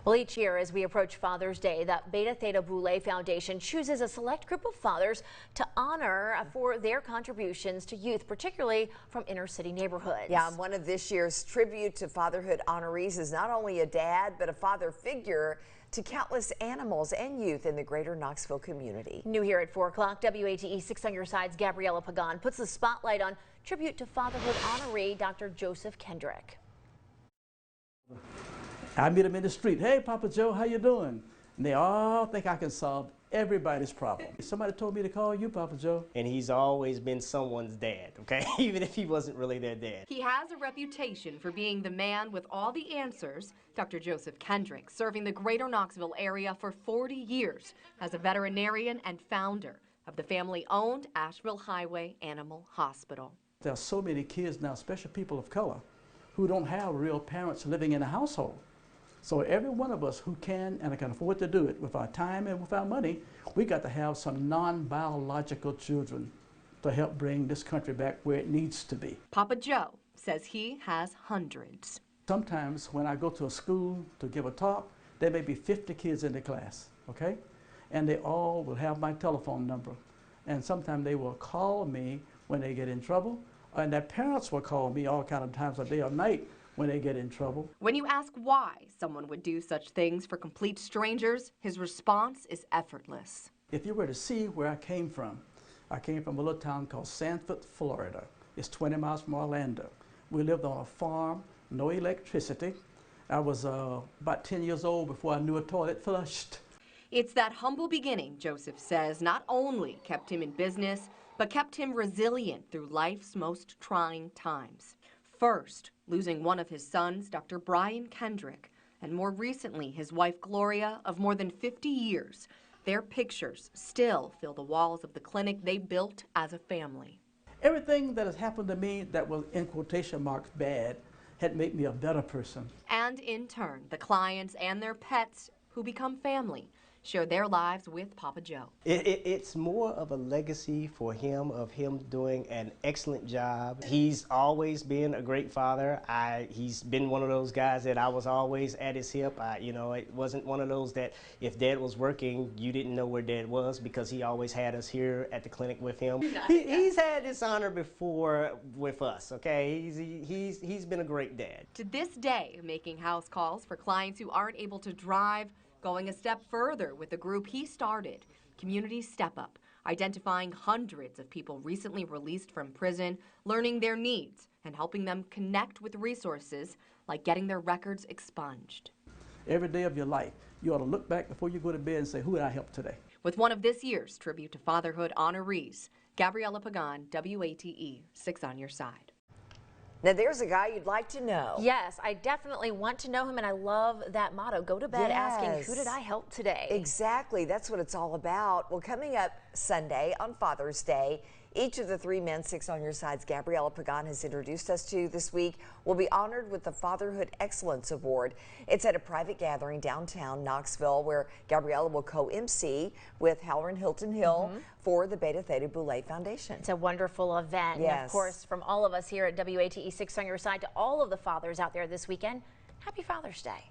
Well, each year as we approach Father's Day, the Beta Theta Boulay Foundation chooses a select group of fathers to honor for their contributions to youth, particularly from inner city neighborhoods. Yeah, one of this year's tribute to fatherhood honorees is not only a dad, but a father figure to countless animals and youth in the greater Knoxville community. New here at 4 o'clock, WATE 6 on Your Side's Gabriella Pagan puts the spotlight on tribute to fatherhood honoree Dr. Joseph Kendrick. I meet them in the street. Hey, Papa Joe, how you doing? And they all think I can solve everybody's problem. Somebody told me to call you, Papa Joe. And he's always been someone's dad, okay? Even if he wasn't really their dad. He has a reputation for being the man with all the answers. Dr. Joseph Kendrick, serving the greater Knoxville area for 40 years as a veterinarian and founder of the family-owned Asheville Highway Animal Hospital. There are so many kids now, especially people of color, who don't have real parents living in a household. So every one of us who can and can afford to do it with our time and with our money, we got to have some non-biological children to help bring this country back where it needs to be. Papa Joe says he has hundreds. Sometimes when I go to a school to give a talk, there may be 50 kids in the class, okay? And they all will have my telephone number. And sometimes they will call me when they get in trouble, and their parents will call me all kind of times of day or night when they get in trouble. When you ask why someone would do such things for complete strangers, his response is effortless. If you were to see where I came from a little town called Sanford, Florida. It's 20 miles from Orlando. We lived on a farm, no electricity. I was about 10 years old before I knew a toilet flushed. It's that humble beginning, Joseph says, not only kept him in business, but kept him resilient through life's most trying times. First, losing one of his sons, Dr. Brian Kendrick, and more recently his wife Gloria of more than 50 years. Their pictures still fill the walls of the clinic they built as a family. Everything that has happened to me that was in quotation marks bad had made me a better person. And in turn, the clients and their pets who become family share their lives with Papa Joe. It's more of a legacy for him, of him doing an excellent job. He's always been a great father. He's been one of those guys that I was always at his hip. It wasn't one of those that if Dad was working, you didn't know where Dad was, because he always had us here at the clinic with him. He's had this honor before with us, okay? He's been a great dad. To this day, making house calls for clients who aren't able to drive, going a step further with the group he started, Community Step Up, identifying hundreds of people recently released from prison, learning their needs, and helping them connect with resources like getting their records expunged. Every day of your life, you ought to look back before you go to bed and say, who did I help today? With one of this year's Tribute to Fatherhood honorees, Gabriella Pagan, WATE 6 on Your Side. Now there's a guy you'd like to know. Yes, I definitely want to know him, and I love that motto. Go to bed asking, who did I help today? Exactly, that's what it's all about. Well, coming up Sunday on Father's Day, each of the 3 men, 6 on Your Side's Gabriella Pagan has introduced us to this week will be honored with the Fatherhood Excellence Award. It's at a private gathering downtown Knoxville where Gabriella will co-MC with Halloran Hilton Hill for the Beta Theta Boulay Foundation. It's a wonderful event. Yes. And of course, from all of us here at WATE 6 on Your Side to all of the fathers out there this weekend, happy Father's Day.